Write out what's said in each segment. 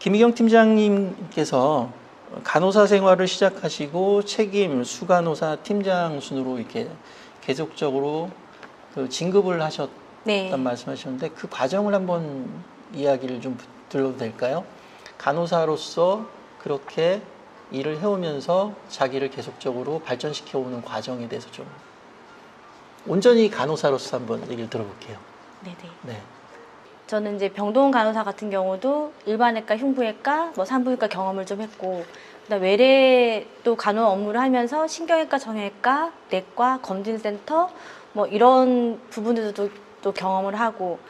김희경 팀장님께서 간호사 생활을 시작하시고 책임 수간호사 팀장 순으로 이렇게 계속적으로 그 진급을 하셨단 네. 말씀하셨는데 그 과정을 한번 이야기를 좀 들어도 될까요? 간호사로서 그렇게 일을 해오면서 자기를 계속적으로 발전시켜오는 과정에 대해서 좀 온전히 간호사로서 한번 얘기를 들어볼게요. 네네. 네. 저는 이제 병동 간호사 같은 경우도 일반외과, 흉부외과, 뭐 산부인과 경험을 좀 했고, 그다음 외래 또 간호 업무를 하면서 신경외과, 정형외과, 내과, 검진센터 뭐 이런 부분들도 또 경험을 하고,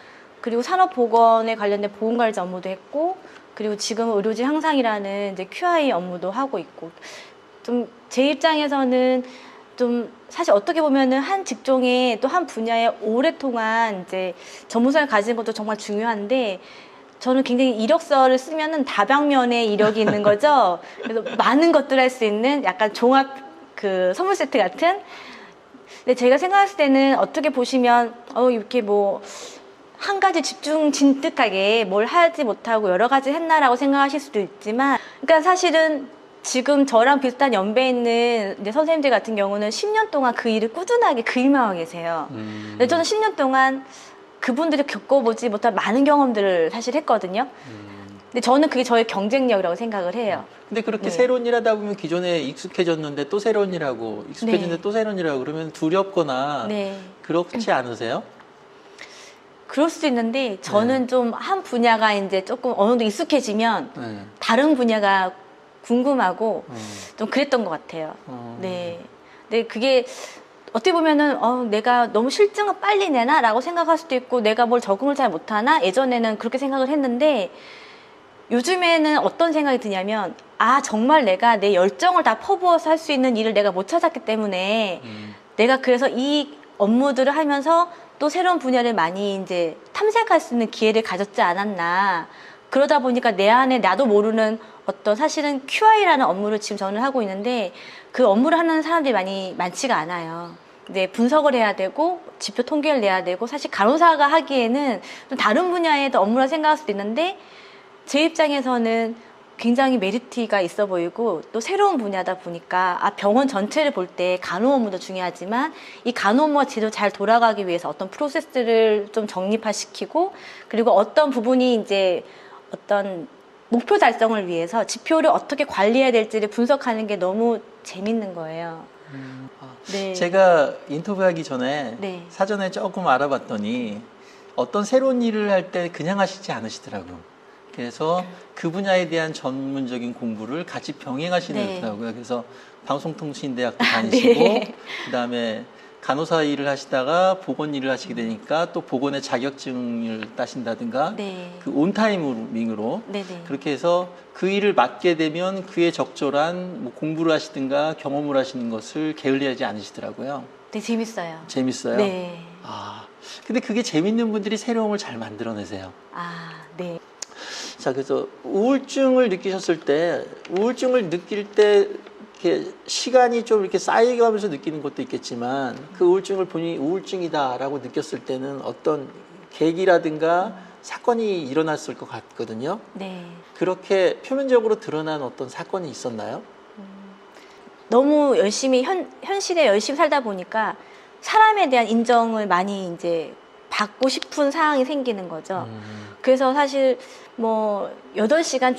그리고 산업보건에 관련된 보건관리자 업무도 했고, 그리고 지금은 의료진 향상이라는 이제 QI 업무도 하고 있고, 좀 제 입장에서는 좀 사실 어떻게 보면은 한 직종에 또 한 분야에 오랫동안 이제 전문성을 가지는 것도 정말 중요한데 저는 굉장히 이력서를 쓰면은 다방면에 이력이 있는 거죠. 그래서 많은 것들을 할 수 있는 약간 종합 그 선물 세트 같은. 근데 제가 생각했을 때는 어떻게 보시면 이렇게 뭐 한 가지 집중 진득하게 뭘 하지 못하고 여러 가지 했나라고 생각하실 수도 있지만, 그러니까 사실은 지금 저랑 비슷한 연배에 있는 이제 선생님들 같은 경우는 10년 동안 그 일을 꾸준하게 그 일만 하고 계세요. 근데 저는 10년 동안 그분들이 겪어보지 못한 많은 경험들을 사실 했거든요. 근데 저는 그게 저의 경쟁력이라고 생각을 해요. 근데 그렇게 네. 새로운 일 하다 보면 기존에 익숙해졌는데 또 새로운 일 하고 익숙해졌는데 네. 또 새로운 일 하고 그러면 두렵거나 네. 그렇지 않으세요? 그럴 수도 있는데 저는 좀 한 분야가 이제 조금 어느 정도 익숙해지면 네. 다른 분야가 궁금하고 어. 좀 그랬던 것 같아요. 어. 네. 근데 그게 어떻게 보면은 내가 너무 실증을 빨리 내나라고 생각할 수도 있고 내가 뭘 적응을 잘 못하나 예전에는 그렇게 생각을 했는데 요즘에는 어떤 생각이 드냐면 정말 내가 내 열정을 다 퍼부어서 할 수 있는 일을 내가 못 찾았기 때문에 내가 그래서 이 업무들을 하면서 또 새로운 분야를 많이 이제 탐색할 수 있는 기회를 가졌지 않았나. 그러다 보니까 내 안에 나도 모르는 어떤 사실은 QI라는 업무를 지금 저는 하고 있는데 그 업무를 하는 사람들이 많지가 않아요. 근데 분석을 해야 되고 지표 통계를 내야 되고 사실 간호사가 하기에는 좀 다른 분야의 업무라 생각할 수도 있는데 제 입장에서는 굉장히 메리트가 있어 보이고 또 새로운 분야다 보니까 병원 전체를 볼 때 간호 업무도 중요하지만 이 간호 업무가 제대로 잘 돌아가기 위해서 어떤 프로세스를 좀 정립화시키고 그리고 어떤 부분이 이제 어떤 목표 달성을 위해서 지표를 어떻게 관리해야 될지를 분석하는 게 너무 재밌는 거예요. 네. 제가 인터뷰하기 전에 네. 사전에 조금 알아봤더니 어떤 새로운 일을 할 때 그냥 하시지 않으시더라고요. 그래서 그 분야에 대한 전문적인 공부를 같이 병행하시더라고요. 네. 그래서 방송통신대학도 다니시고 네. 그다음에 간호사 일을 하시다가 보건 일을 하시게 되니까 또 보건의 자격증을 따신다든가 네. 그 온타이밍으로 네네. 그렇게 해서 그 일을 맡게 되면 그에 적절한 뭐 공부를 하시든가 경험을 하시는 것을 게을리하지 않으시더라고요. 되게 재밌어요. 재밌어요? 네. 근데 그게 재밌는 분들이 새로움을 잘 만들어내세요. 네. 자, 그래서 우울증을 느끼셨을 때, 우울증을 느낄 때, 이렇게 시간이 좀 이렇게 쌓여가면서 느끼는 것도 있겠지만, 그 우울증을 본인이 우울증이다라고 느꼈을 때는 어떤 계기라든가 사건이 일어났을 것 같거든요. 네. 그렇게 표면적으로 드러난 어떤 사건이 있었나요? 너무 열심히 현실에 열심히 살다 보니까 사람에 대한 인정을 많이 이제 받고 싶은 상황이 생기는 거죠. 그래서 사실 뭐 8시간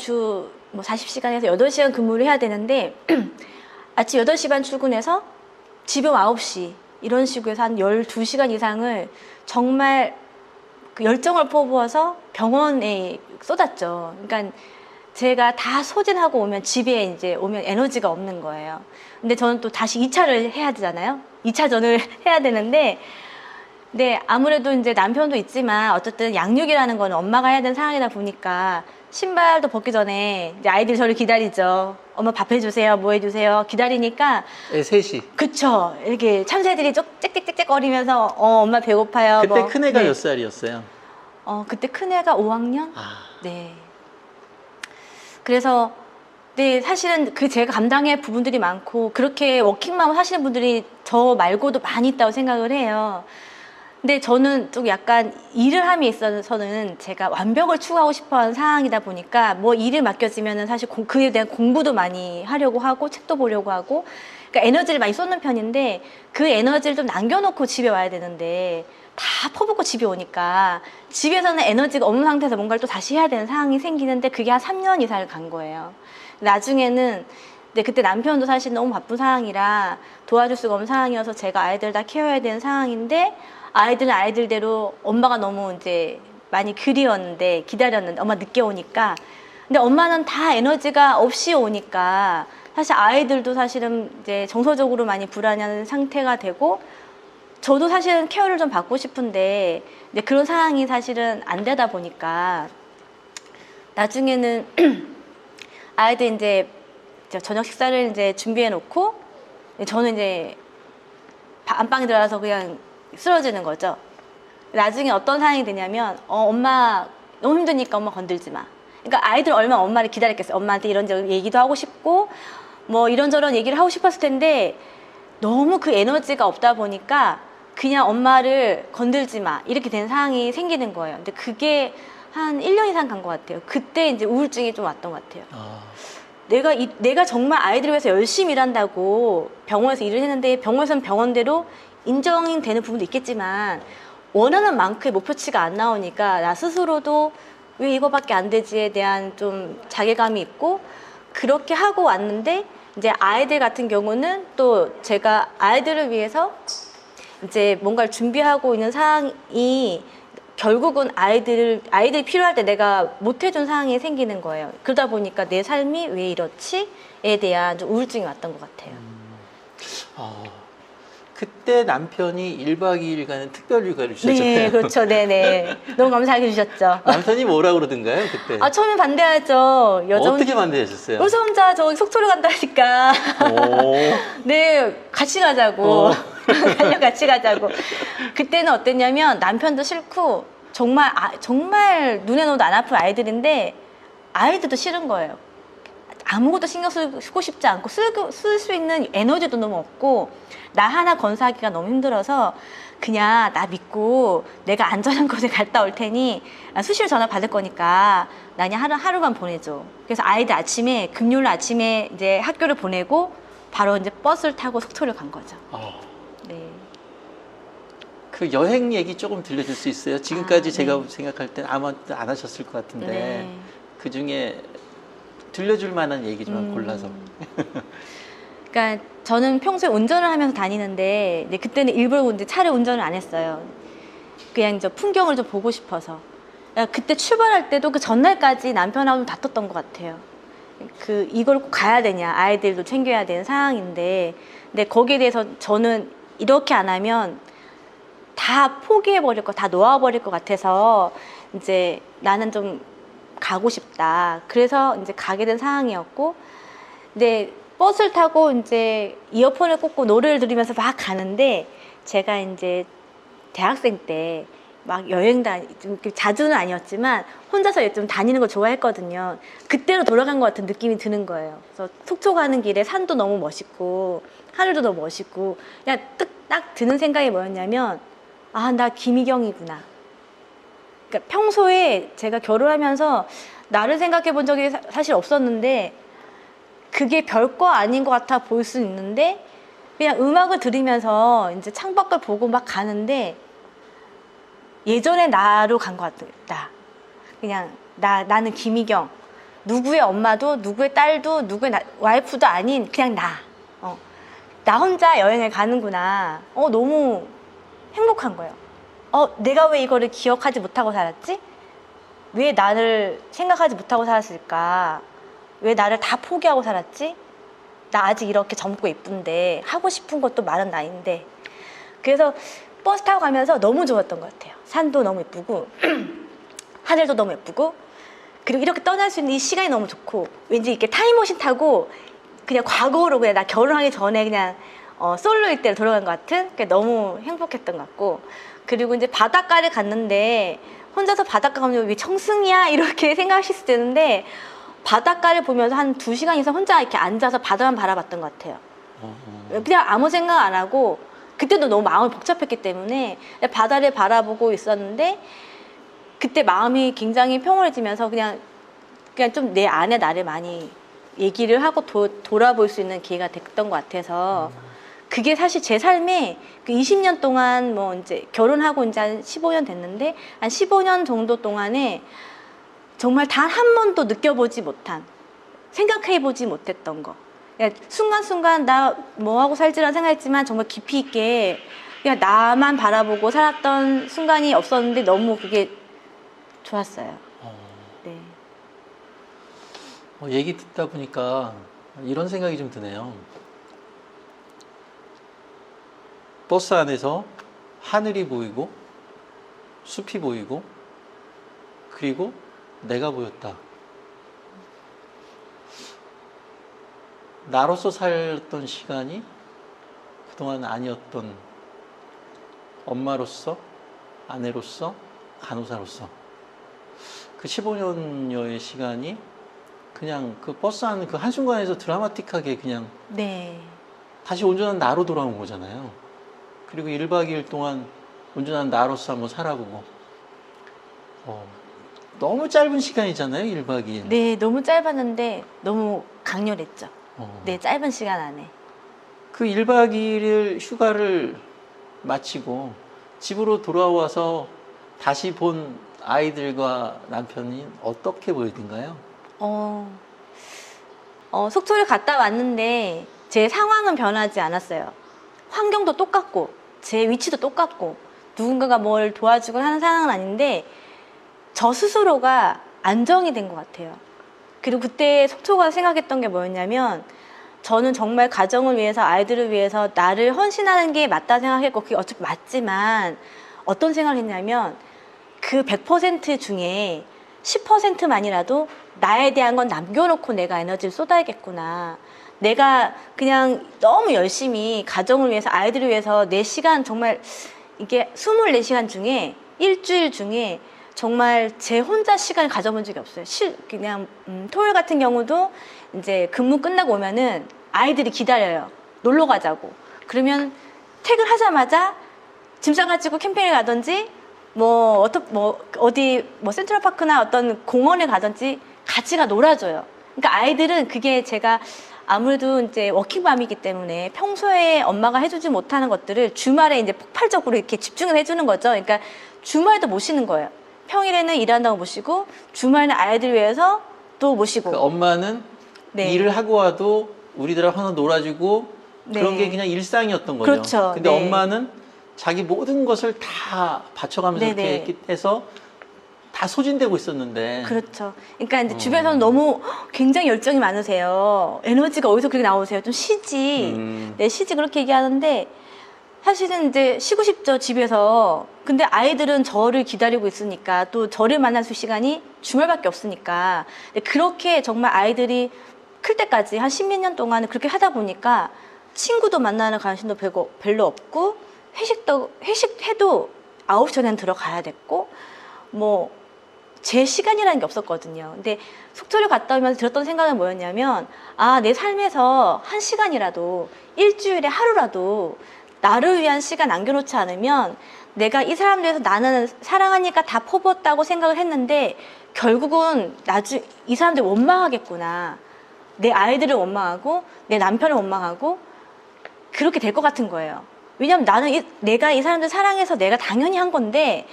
뭐 40시간에서 8시간 근무를 해야 되는데 아침 8시 반 출근해서 집에 9시 이런 식으로 해서 한 12시간 이상을 정말 그 열정을 퍼부어서 병원에 쏟았죠. 그러니까 제가 다 소진하고 오면 집에 이제 오면 에너지가 없는 거예요. 근데 저는 또 다시 2차를 해야 되잖아요. 2차전을 해야 되는데 네, 아무래도 이제 남편도 있지만 어쨌든 양육이라는 건 엄마가 해야 되는 상황이다 보니까 신발도 벗기 전에 이제 아이들이 저를 기다리죠. 엄마 밥 해주세요, 뭐 해주세요. 기다리니까 네, 셋이. 그쵸. 이렇게 참새들이 짹짹짹짹 거리면서 엄마 배고파요. 그때 뭐. 큰애가 네. 몇 살이었어요? 그때 큰애가 5학년? 네. 그래서 네, 사실은 제가 감당할 부분들이 많고 그렇게 워킹맘을 하시는 분들이 저 말고도 많이 있다고 생각을 해요. 근데 저는 좀 약간 일을 함에 있어서는 제가 완벽을 추구하고 싶어하는 상황이다 보니까 뭐 일을 맡겨지면은 사실 그에 대한 공부도 많이 하려고 하고 책도 보려고 하고 그러니까 에너지를 많이 쏟는 편인데 그 에너지를 좀 남겨놓고 집에 와야 되는데 다 퍼붓고 집에 오니까 집에서는 에너지가 없는 상태에서 뭔가를 또 다시 해야 되는 상황이 생기는데 그게 한 3년 이상을 간 거예요. 나중에는 근데 그때 남편도 사실 너무 바쁜 상황이라 도와줄 수가 없는 상황이어서 제가 아이들 다 케어해야 되는 상황인데 아이들은 아이들대로 엄마가 너무 이제 많이 그리웠는데 기다렸는데 엄마 늦게 오니까 근데 엄마는 다 에너지가 없이 오니까 사실 아이들도 사실은 이제 정서적으로 많이 불안한 상태가 되고 저도 사실은 케어를 좀 받고 싶은데 이제 그런 상황이 사실은 안 되다 보니까 나중에는 아이들 이제 저녁 식사를 이제 준비해 놓고 저는 이제 안방에 들어가서 그냥 쓰러지는 거죠. 나중에 어떤 상황이 되냐면 엄마 너무 힘드니까 엄마 건들지 마. 그러니까 아이들 얼마나 엄마를 기다렸겠어요. 엄마한테 이런저런 얘기도 하고 싶고 뭐 이런저런 얘기를 하고 싶었을 텐데 너무 그 에너지가 없다 보니까 그냥 엄마를 건들지 마 이렇게 된 상황이 생기는 거예요. 근데 그게 한 1년 이상 간 것 같아요. 그때 이제 우울증이 좀 왔던 것 같아요. 내가 정말 아이들을 위해서 열심히 일한다고 병원에서 일을 했는데 병원에서는 병원대로 인정이 되는 부분도 있겠지만 원하는 만큼의 목표치가 안 나오니까 나 스스로도 왜 이거밖에 안 되지에 대한 좀 자괴감이 있고 그렇게 하고 왔는데 이제 아이들 같은 경우는 또 제가 아이들을 위해서 이제 뭔가를 준비하고 있는 상황이 결국은 아이들이 필요할 때 내가 못 해준 상황이 생기는 거예요. 그러다 보니까 내 삶이 왜 이렇지에 대한 좀 우울증이 왔던 것 같아요. 그때 남편이 1박 2일간은 특별 휴가를 주셨잖아요. 네, 그렇죠. 네네. 너무 감사하게 주셨죠. 남편이 뭐라 그러던가요, 그때? 처음엔 반대하죠. 어떻게 반대하셨어요? 여자 혼자 저기 속초를 간다니까. 네, 같이 가자고. 달려 같이 가자고. 그때는 어땠냐면 남편도 싫고 정말 눈에 넣어도 안 아픈 아이들인데 아이들도 싫은 거예요. 아무것도 신경 쓰고 싶지 않고 쓸 수 있는 에너지도 너무 없고 나 하나 건사하기가 너무 힘들어서 그냥 나 믿고 내가 안전한 곳에 갔다 올 테니 수시로 전화 받을 거니까 나 그냥 하루만 보내줘. 그래서 아이들 금요일 아침에 이제 학교를 보내고 바로 이제 버스를 타고 속초를 간 거죠. 네. 그 여행 얘기 조금 들려줄 수 있어요? 지금까지 제가 생각할 땐 아마 안 하셨을 것 같은데 네. 그 중에 들려줄 만한 얘기 좀 골라서. 그러니까 저는 평소에 운전을 하면서 다니는데 그때는 일부러 이제 차를 운전을 안 했어요. 그냥 이제 풍경을 좀 보고 싶어서. 그때 출발할 때도 그 전날까지 남편하고 다퉜던 것 같아요. 이걸 꼭 가야 되냐, 아이들도 챙겨야 되는 상황인데, 근데 거기에 대해서 저는 이렇게 안 하면 다 포기해버릴 다 놓아버릴 것 같아서 이제 나는 좀 가고 싶다. 그래서 이제 가게 된 상황이었고, 근데 버스를 타고 이제 이어폰을 꽂고 노래를 들으면서 막 가는데 제가 이제 대학생 때 막 좀 자주는 아니었지만 혼자서 좀 다니는 걸 좋아했거든요. 그때로 돌아간 것 같은 느낌이 드는 거예요. 그래서 속초 가는 길에 산도 너무 멋있고 하늘도 너무 멋있고 그냥 딱 드는 생각이 뭐였냐면 나 김희경이구나. 그러니까 평소에 제가 결혼하면서 나를 생각해 본 적이 사실 없었는데 그게 별거 아닌 것 같아 보일 수 있는데 그냥 음악을 들으면서 이제 창밖을 보고 막 가는데 예전의 나로 간 것 같다. 그냥 나는 김희경. 누구의 엄마도 누구의 딸도 누구의 와이프도 아닌 그냥 나 혼자 여행을 가는구나. 너무 행복한 거예요. 내가 왜 이거를 기억하지 못하고 살았지? 왜 나를 생각하지 못하고 살았을까? 왜 나를 다 포기하고 살았지? 나 아직 이렇게 젊고 예쁜데 하고 싶은 것도 많은 나이인데. 그래서 버스 타고 가면서 너무 좋았던 것 같아요. 산도 너무 예쁘고 하늘도 너무 예쁘고 그리고 이렇게 떠날 수 있는 이 시간이 너무 좋고 왠지 이렇게 타임머신 타고 그냥 과거로 그냥 나 결혼하기 전에 그냥 솔로일 때로 돌아간 것 같은 그게 너무 행복했던 것 같고 그리고 이제 바닷가를 갔는데 혼자서 바닷가 가면 왜 청승이야 이렇게 생각하실 수도 있는데 바닷가를 보면서 한 2시간 이상 혼자 이렇게 앉아서 바다만 바라봤던 것 같아요. 그냥 아무 생각 안 하고 그때도 너무 마음이 복잡했기 때문에 바다를 바라보고 있었는데 그때 마음이 굉장히 평온해지면서 그냥 좀 내 안에 나를 많이 얘기를 하고 돌아볼 수 있는 기회가 됐던 것 같아서 그게 사실 제 삶에 그 20년 동안 뭐 이제 결혼하고 이제 한 15년 됐는데 한 15년 정도 동안에 정말 단 한 번도 느껴보지 못한 생각해보지 못했던 거 그냥 순간순간 나 뭐하고 살지라는 생각했지만 정말 깊이 있게 그냥 나만 바라보고 살았던 순간이 없었는데 너무 그게 좋았어요. 네. 얘기 듣다 보니까 이런 생각이 좀 드네요. 버스 안에서 하늘이 보이고 숲이 보이고 그리고 내가 보였다. 나로서 살던 시간이 그동안 아니었던 엄마로서, 아내로서, 간호사로서 그 15년여의 시간이 그냥 그 버스 안 그 한순간에서 드라마틱하게 그냥 네. 다시 온전한 나로 돌아온 거잖아요. 그리고 1박 2일 동안 온전한 나로서 한번 살아보고 너무 짧은 시간이잖아요. 1박 2일. 네, 너무 짧았는데 너무 강렬했죠. 네, 짧은 시간 안에. 그 1박 2일 휴가를 마치고 집으로 돌아와서 다시 본 아이들과 남편이 어떻게 보이던가요? 속초를 갔다 왔는데 제 상황은 변하지 않았어요. 환경도 똑같고 제 위치도 똑같고 누군가가 뭘 도와주고 하는 상황은 아닌데 저 스스로가 안정이 된 것 같아요. 그리고 그때 속초가 생각했던 게 뭐였냐면 저는 정말 가정을 위해서 아이들을 위해서 나를 헌신하는 게 맞다 생각했고 그게 어차피 맞지만 어떤 생각을 했냐면 그 100% 중에 10%만이라도 나에 대한 건 남겨놓고 내가 에너지를 쏟아야겠구나. 내가 그냥 너무 열심히 가정을 위해서 아이들을 위해서 내 시간 정말 이게 24시간 중에 일주일 중에 정말 제 혼자 시간을 가져본 적이 없어요. 그냥 토요일 같은 경우도 이제 근무 끝나고 오면은 아이들이 기다려요. 놀러 가자고. 그러면 퇴근하자마자 짐 싸가지고 캠핑을 가든지 어디 센트럴파크나 어떤 공원에 가든지 같이 가 놀아줘요. 그러니까 아이들은 그게 제가 아무래도 이제 워킹맘이기 때문에 평소에 엄마가 해주지 못하는 것들을 주말에 이제 폭발적으로 이렇게 집중을 해주는 거죠. 그러니까 주말에도 모시는 거예요. 평일에는 일한다고 모시고 주말에는 아이들 위해서 또 모시고. 그 엄마는 네. 일을 하고 와도 우리들하고 하나 놀아주고 그런 네. 게 그냥 일상이었던 거죠. 그렇죠. 근데 네. 엄마는 자기 모든 것을 다 바쳐가면서 네네. 이렇게 해서 다 소진되고 있었는데. 그렇죠. 그러니까 이제 주변에서는 너무 굉장히 열정이 많으세요. 에너지가 어디서 그렇게 나오세요? 좀 쉬지. 네, 쉬지 그렇게 얘기하는데 사실은 이제 쉬고 싶죠, 집에서. 근데 아이들은 저를 기다리고 있으니까 또 저를 만날 수 시간이 주말밖에 없으니까. 그렇게 정말 아이들이 클 때까지 한 10몇 년 동안 그렇게 하다 보니까 친구도 만나는 관심도 별로 없고 회식해도 9시 전에는 들어가야 됐고 제 시간이라는 게 없었거든요. 근데 속초를 갔다 오면서 들었던 생각은 뭐였냐면 내 삶에서 한 시간이라도 일주일에 하루라도 나를 위한 시간 남겨놓지 않으면 내가 이 사람들에서 나는 사랑하니까 다 퍼붓었다고 생각을 했는데 결국은 이 사람들 원망하겠구나. 내 아이들을 원망하고 내 남편을 원망하고 그렇게 될 것 같은 거예요. 왜냐면 내가 이 사람들 사랑해서 내가 당연히 한 건데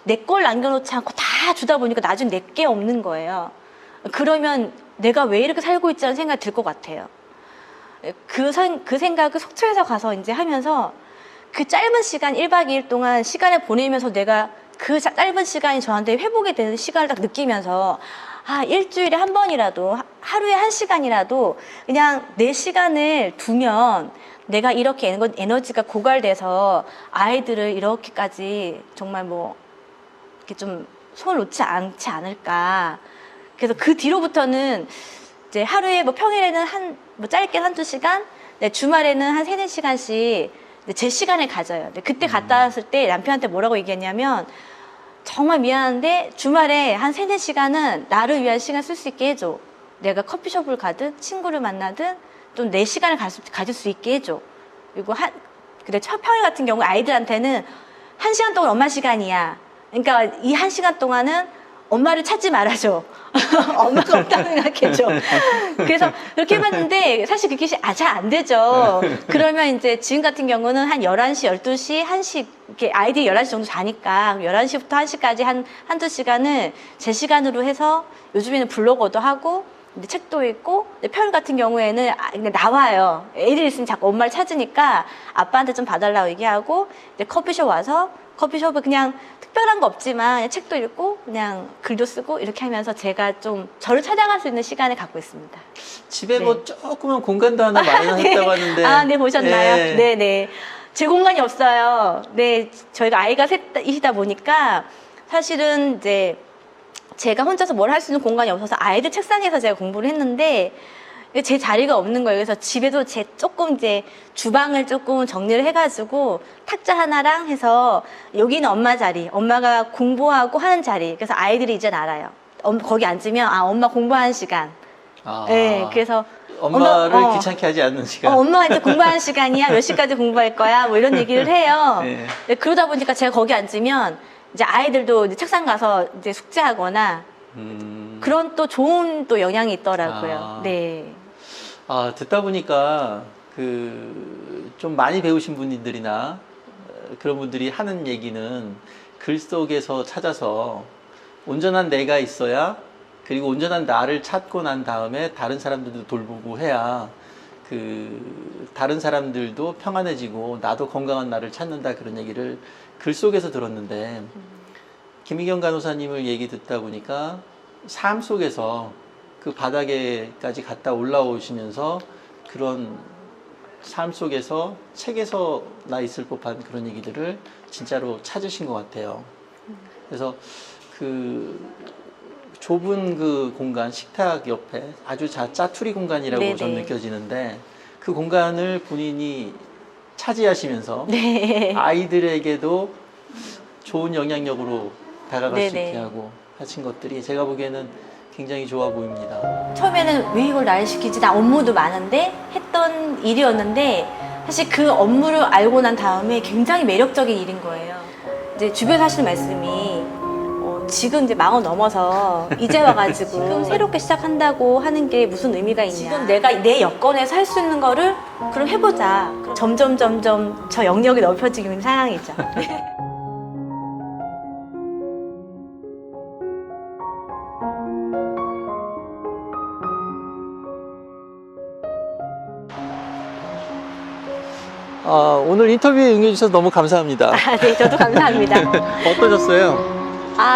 내 걸 남겨놓지 않고 다 주다 보니까 나중에 내 게 없는 거예요. 그러면 내가 왜 이렇게 살고 있지라는 생각이 들 것 같아요. 그 생각을 속초에서 가서 이제 하면서 그 짧은 시간 1박 2일 동안 시간을 보내면서 내가 그 짧은 시간이 저한테 회복이 되는 시간을 딱 느끼면서 일주일에 한 번이라도 하루에 한 시간이라도 그냥 내 시간을 두면 내가 이렇게 에너지가 고갈돼서 아이들을 이렇게까지 정말 이렇게 좀 손을 놓지 않지 않을까. 그래서 그 뒤로부터는 이제 하루에 평일에는 짧게 한두 시간, 주말에는 한 3-4시간씩 제 시간을 가져요. 근데 그때 갔다 왔을 때 남편한테 뭐라고 얘기했냐면 정말 미안한데 주말에 한 3-4시간은 나를 위한 시간 쓸 수 있게 해줘. 내가 커피숍을 가든 친구를 만나든 좀 내 시간을 가질 수 있게 해줘. 그리고 근데 평일 같은 경우 아이들한테는 1시간 동안 엄마 시간이야. 그러니까 이 1시간 동안은 엄마를 찾지 말아줘. 엄마가 없다고 생각해줘. 그래서 그렇게 해봤는데 사실 그게 잘 안 되죠. 그러면 이제 지금 같은 경우는 한 11시, 12시, 1시, 이렇게 아이들이 11시 정도 자니까 11시부터 1시까지 한두 시간을 제 시간으로 해서 요즘에는 블로거도 하고 근데 책도 읽고 평일 같은 경우에는 그냥 나와요. 애들이 있으면 자꾸 엄마를 찾으니까 아빠한테 좀 봐달라고 얘기하고 이제 커피숍 와서 커피숍에 그냥 특별한 거 없지만 그냥 책도 읽고 그냥 글도 쓰고 이렇게 하면서 제가 좀 저를 찾아갈 수 있는 시간을 갖고 있습니다. 집에 네. 뭐 조그만 공간도 하나 마련했다고 하는데. 아, 네, 보셨나요? 예. 네네. 제 공간이 없어요. 네, 저희가 아이가 셋이다 보니까 사실은 이제 제가 혼자서 뭘 할 수 있는 공간이 없어서 아이들 책상에서 제가 공부를 했는데 제 자리가 없는 거예요. 그래서 집에도 제 조금 이제 주방을 조금 정리를 해가지고 탁자 하나랑 해서 여기는 엄마 자리, 엄마가 공부하고 하는 자리. 그래서 아이들이 이제 알아요. 거기 앉으면 아 엄마 공부하는 시간. 아, 네, 그래서 엄마를 귀찮게 하지 않는 시간. 엄마가 이제 공부하는 시간이야. 몇 시까지 공부할 거야. 뭐 이런 얘기를 해요. 네. 네, 그러다 보니까 제가 거기 앉으면 이제 아이들도 이제 책상 가서 이제 숙제하거나 그런 또 좋은 또 영향이 있더라고요. 아. 네. 아, 듣다 보니까 좀 많이 배우신 분들이나 그런 분들이 하는 얘기는 글 속에서 찾아서 온전한 내가 있어야 그리고 온전한 나를 찾고 난 다음에 다른 사람들도 돌보고 해야 다른 사람들도 평안해지고 나도 건강한 나를 찾는다 그런 얘기를 글 속에서 들었는데 김희경 간호사님을 얘기 듣다 보니까 삶 속에서 그 바닥에까지 갔다 올라오시면서 그런 삶 속에서 책에서 나 있을 법한 그런 얘기들을 진짜로 찾으신 것 같아요. 그래서 좁은 그 공간, 식탁 옆에 아주 짜투리 공간이라고 네네. 전 느껴지는데 그 공간을 본인이 차지하시면서 네. 아이들에게도 좋은 영향력으로 다가갈 수 네네. 있게 하고 하신 것들이 제가 보기에는 굉장히 좋아 보입니다. 처음에는 왜 이걸 날 시키지? 나 업무도 많은데 했던 일이었는데 사실 그 업무를 알고 난 다음에 굉장히 매력적인 일인 거예요. 이제 주변에서 하시는 말씀이 지금 이제 40 넘어서 이제 와가지고 지금 새롭게 시작한다고 하는 게 무슨 의미가 있냐. 지금 내가 내 여건에서 할 수 있는 거를 그럼 해보자. 점점 저 영역이 넓혀지고 있는 상황이죠. 오늘 인터뷰에 응해주셔서 너무 감사합니다. 아, 네, 저도 감사합니다. 어떠셨어요?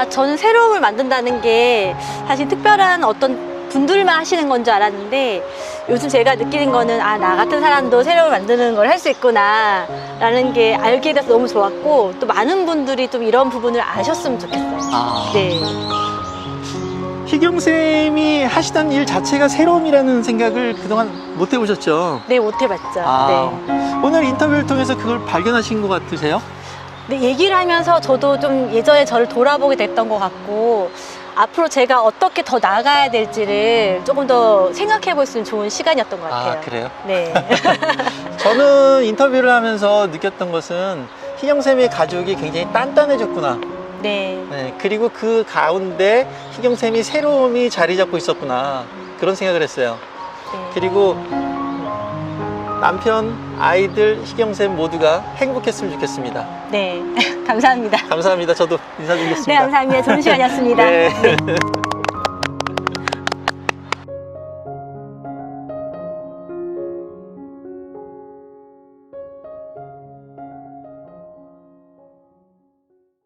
저는 새로움을 만든다는 게 사실 특별한 어떤 분들만 하시는 건 줄 알았는데 요즘 제가 느끼는 거는 나 같은 사람도 새로움을 만드는 걸 할 수 있구나 라는 게 알게 돼서 너무 좋았고 또 많은 분들이 좀 이런 부분을 아셨으면 좋겠어요. 네. 희경쌤이 하시던 일 자체가 새로움이라는 생각을 그동안 못 해보셨죠? 네, 못 해봤죠. 네. 오늘 인터뷰를 통해서 그걸 발견하신 것 같으세요? 네, 얘기를 하면서 저도 좀 예전에 저를 돌아보게 됐던 것 같고 앞으로 제가 어떻게 더 나아가야 될지를 조금 더 생각해 볼 수 있는 좋은 시간이었던 것 같아요. 그래요? 네. 저는 인터뷰를 하면서 느꼈던 것은 희경쌤의 가족이 굉장히 단단해졌구나. 네. 네, 그리고 그 가운데 희경쌤이 새로움이 자리 잡고 있었구나. 그런 생각을 했어요. 네. 그리고 남편, 아이들, 희경쌤 모두가 행복했으면 좋겠습니다. 네. 감사합니다. 감사합니다. 저도 인사드리겠습니다. 네, 감사합니다. 좋은 시간이었습니다. 네.